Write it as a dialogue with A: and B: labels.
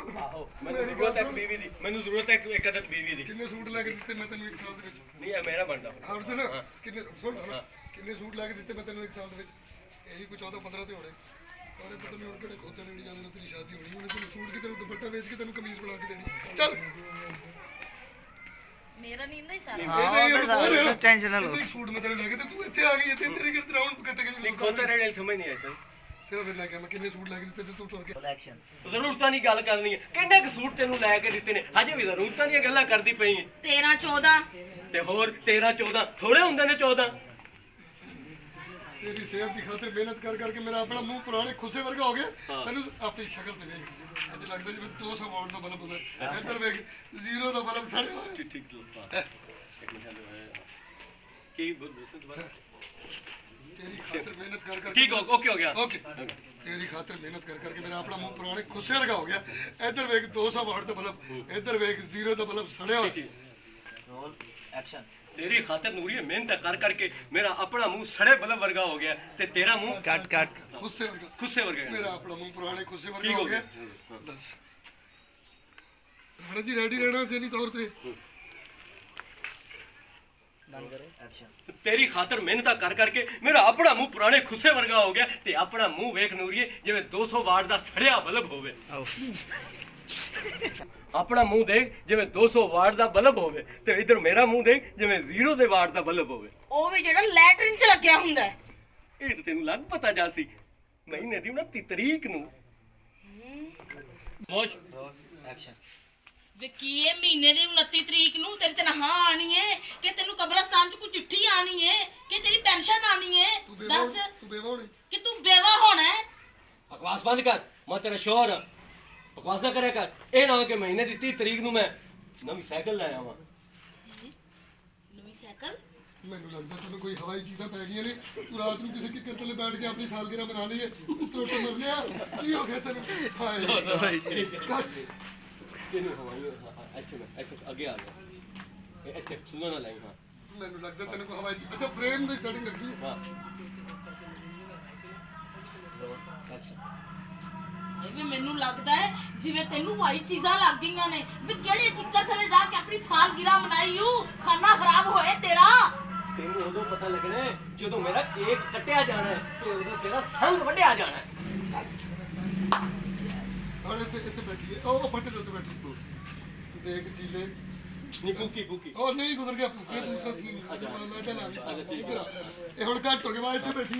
A: ਆਹੋ ਮੈਨੂੰ ਜ਼ਰੂਰਤ ਹੈ ਬੀਵੀ ਦੀ, ਮੈਨੂੰ ਜ਼ਰੂਰਤ ਹੈ ਇੱਕ ਅਦਦ ਬੀਵੀ ਦੀ।
B: ਕਿੰਨੇ ਸੂਟ ਲੈ ਕੇ ਦਿੱਤੇ ਮੈਂ ਤੈਨੂੰ 1 ਸਾਲ ਦੇ ਵਿੱਚ?
A: ਨਹੀਂ ਇਹ ਮੇਰਾ ਬਣਦਾ।
B: ਅਰਜਨ ਕਿੰਨੇ ਸੁਣ ਕਿੰਨੇ ਸੂਟ ਲੈ ਕੇ ਦਿੱਤੇ ਮੈਂ ਤੈਨੂੰ 1 ਸਾਲ ਦੇ ਵਿੱਚ? ਇਹੀ ਕੋਈ 14-15 ਤੇ ਹੋਣੇ। ਔਰ ਪਤਾ ਨਹੀਂ ਹੁਣ ਕਿਹੜੇ ਖੋਤੇ ਨੇ ਜਾਂਦੇ ਨੇ, ਤੇਰੀ ਸ਼ਾਦੀ ਹੋਣੀ ਉਹਨੇ ਤੈਨੂੰ ਸੂਟ ਕਿ ਤੈਨੂੰ ਦੁਪੱਟਾ ਵੇਚ ਕੇ ਤੈਨੂੰ ਕਮੀਜ਼ ਬਣਾ ਕੇ ਦੇਣੀ। ਚੱਲ
C: ਮੇਰਾ ਨਹੀਂ ਹੁੰਦਾ ਸਾਰਾ।
B: ਹਾਂ ਟੈਨਸ਼ਨ ਨਾ ਲਓ। ਸੂਟ ਮੈਂ ਤੈਨੂੰ ਲੈ ਕੇ ਤੇ ਤੂੰ ਇੱਥੇ ਆ ਗਈ ਤੇ ਤੇਰੀ ਕਿਰਤ ਰਾਉਂਡ ਕੱਟ ਕੇ
A: ਨਹੀਂ ਖੋਤੇ ਰੇੜੇ ਸਮਝ ਨਹੀਂ ਆਈ
B: ਸਿਰਫ ਇੰਨਾ ਕਿਹਾ ਮੈਂ ਕਿੰਨੇ ਸੂਟ ਲੈ ਕੇ ਦਿੱਤੇ ਤੇ ਤੂੰ ਤੁਰ ਕੇ
A: ਜ਼ਰੂਰਤਾਂ ਦੀ ਗੱਲ ਕਰਨੀ ਹੈ। ਕਿੰਨੇ ਕੁ ਸੂਟ ਤੈਨੂੰ ਲੈ ਕੇ ਦਿੱਤੇ ਨੇ? ਹਜੇ ਵੀ ਜ਼ਰੂਰਤਾਂ ਦੀਆਂ ਗੱਲਾਂ ਕਰਦੀ ਪਈ ਹੈ।
C: 13-14
A: ਤੇ ਹੋਰ 13-14 ਥੋੜੇ ਹੁੰਦੇ ਨੇ 14।
B: ਤੇਰੀ ਸਿਹਤ ਦੀ ਖਾਤਰ ਮਿਹਨਤ ਕਰ ਕਰਕੇ ਮੇਰਾ ਆਪਣਾ ਮੂੰਹ ਪੁਰਾਣੇ ਖੁੱਸੇ ਵਰਗਾ ਹੋ ਗਿਆ। ਤੈਨੂੰ ਆਪਣੀ ਸ਼ਕਲ ਤੇ ਵੇਖ ਅੱਜ ਲੱਗਦਾ ਜਿਵੇਂ 200 ਵਾਟ ਦਾ ਬਲਬ ਹੁੰਦਾ। ਇੱਧਰ ਵੇਖ 0 ਦਾ ਬਲਬ ਸੜਿਆ ਹੋਇਆ।
A: ਠੀਕ ਕੀ ਦੁਬਾਰਾ
B: ਤੇਰੀ ਖਾਤਰ ਮਿਹਨਤ ਕਰ ਕਰਕੇ
A: ਠੀਕ ਓਕੇ ਹੋ ਗਿਆ।
B: ਓਕੇ ਤੇਰੀ ਖਾਤਰ ਮਿਹਨਤ ਕਰ ਕਰਕੇ ਮੇਰਾ ਆਪਣਾ ਮੂੰਹ ਪੁਰਾਣੇ ਖੁੱਸੇ ਵਰਗਾ ਹੋ ਗਿਆ। ਇੱਧਰ ਵੇਖ 200 ਵਾਟ ਦਾ ਬਲਬ, ਇੱਧਰ ਵੇਖ 0 ਦਾ ਬਲਬ ਸੜਿਆ ਹੋਇਆ।
D: Roll action.
A: तेरी खातिर नूरी मेहनत कर करके मेरा अपना मुंह सड़े बल्ब वर्गा हो गया ते तेरा मुंह
D: ਕੱਟ
B: ਖੁੱਸੇ ਵਰਗਾ ਮੇਰਾ ਆਪਣਾ ਮੂੰਹ ਪੁਰਾਣੇ ਖੁੱਸੇ ਵਰਗਾ ਹੋ ਗਿਆ। ਦੱਸ ਰਾਣਾ ਜੀ ਰੈਡੀ ਰਹਿਣਾ ਸੀ ਨਹੀਂ ਤੌਰ ਤੇ।
D: ਬੰਦ ਕਰੋ ਐਕਸ਼ਨ।
A: तेरी खातिर मेहनत कर करके मेरा अपना मुंह पुराने खुस्से वर्गा हो गया ते अपना मुंह वेख नूरीए जिवें 200 वाट दा सड़िया बल्ब होवे। अपना मुंह देख जिवें 200 वाट दा बल्ब होवे ते इधर मेरा मुंह देख जिवें 0 दे वाट दा बल्ब होवे।
C: ਉਹ ਵੀ ਜਿਹੜਾ ਲੈਟਰਿਨ ਚ ਲੱਗਿਆ ਹੁੰਦਾ ਹੈ।
A: ਇਹ ਤਾਂ ਤੈਨੂੰ ਲੱਗ ਪਤਾ ਜਾ ਸੀ ਮਹੀਨੇ ਦੀ 29 ਤਰੀਕ ਨੂੰ। ਮੋਸ਼
D: ਰੋਲ ਐਕਸ਼ਨ।
C: ਵੇ ਕੀ ਇਹ ਮਹੀਨੇ ਦੀ 29 ਤਰੀਕ ਨੂੰ ਤੇਰੀ ਤਨਖਾਹ ਆਣੀ ਹੈ ਕਿ ਤੈਨੂੰ ਕਬਰਸਤਾਨ ਚ ਕੋਈ ਚਿੱਠੀ ਆਣੀ ਹੈ ਕਿ ਤੇਰੀ ਪੈਨਸ਼ਨ ਆਣੀ ਹੈ? ਦੱਸ
B: ਤੂੰ ਬੇਵਾ ਹੋਣੀ
C: ਕਿ ਤੂੰ ਬੇਵਾ ਹੋਣਾ ਹੈ।
A: ਬਕਵਾਸ ਬੰਦ ਕਰ। ਮੈਂ ਤੇਰਾ ਸ਼ੋਹਰ ਹਾਂ, ਬਕਵਾਸ ਨਾ ਕਰਿਆ ਕਰ। ਇਹ ਨਾ ਹੋ ਕਿ ਮਹੀਨੇ ਦੀ 30 ਤਰੀਕ ਨੂੰ ਮੈਂ ਨਵੀਂ ਸਾਈਕਲ ਲੈ ਆਵਾਂ।
C: ਨਵੀਂ ਸਾਈਕਲ?
B: ਮੈਨੂੰ ਲੱਗਦਾ ਤੈਨੂੰ ਕੋਈ ਹਵਾਈ ਚੀਜ਼ਾਂ ਪੈ ਗਈਆਂ ਨੇ। ਤੂੰ ਰਾਤ ਨੂੰ ਕਿਸੇ ਕਿੱਕਰ ਥੱਲੇ ਬੈਠ ਕੇ ਆਪਣੀ ਸਾਲਗਿਰਾ ਮਨਾ ਲਈ ਹੈ। ਟੁੱਟ ਮਰ ਲਿਆ ਕੀ ਹੋ ਗਿਆ ਤੈਨੂੰ? ਹਾਏ ਕੱਟ
A: ਤੈਨੂੰ ਹਵਾਈ ਇੱਥੇ ਅੱਗੇ ਆ ਗਿਆ। ਇੱਥੇ ਸੁਣੋ ਨਾ ਲੈ। ਹਾਂ
B: ਮੈਨੂੰ ਲੱਗਦਾ ਤੈਨੂੰ ਕੋਈ ਹਵਾਈ ਅੱਛਾ ਫਰੇਮ ਦੀ ਸੈਟਿੰਗ ਲੱਗੀ।
A: ਹਾਂ
D: ਰੋਲ ਐਕਸ਼ਨ।
C: ਇਹ ਵੀ ਮੈਨੂੰ ਲੱਗਦਾ ਹੈ ਜਿਵੇਂ ਤੈਨੂੰ ਵਾਈ ਚੀਜ਼ਾਂ ਲੱਗ ਗਈਆਂ ਨੇ। ਵੀ ਕਿਹੜੇ ਕਿੱਕਰ ਥਲੇ ਜਾ ਕੇ ਆਪਣੀ ਸਾਲਗਿਰਾ ਮਨਾਈ ਹੂ? ਖਾਣਾ ਖਰਾਬ ਹੋਏ ਤੇਰਾ।
A: ਤੈਨੂੰ ਉਦੋਂ ਪਤਾ ਲੱਗਣਾ ਹੈ ਜਦੋਂ ਮੇਰਾ ਕੇਕ ਕੱਟਿਆ ਜਾਣਾ ਹੈ ਤੇ ਉਦੋਂ ਤੇਰਾ ਸੰਗ ਵੱਢਿਆ ਜਾਣਾ ਹੈ।
B: ਹੁਣ ਇੱਥੇ ਬੈਠੀ ਹੈ। ਉਹ ਫੱਟੇ ਦੇ ਉੱਤੇ ਬੈਠੀ ਤੂੰ ਦੇਖ ਚੀਲੇ
A: ਨਹੀਂ ਭੁੱਕੀ
B: ਉਹ ਨਹੀਂ ਗੁਜ਼ਰ ਗਿਆ ਭੁੱਖੇ ਦੂਸਰਾ ਸੀ ਨਹੀਂ। ਅੱਜ ਮਾਲਾ ਢਲਾ ਵੀ ਇੱਧਰ ਆ। ਇਹ ਹੁਣ ਘੱਟ ਹੋ ਗਿਆ ਵਾ ਇੱਥੇ ਬੈਠੀ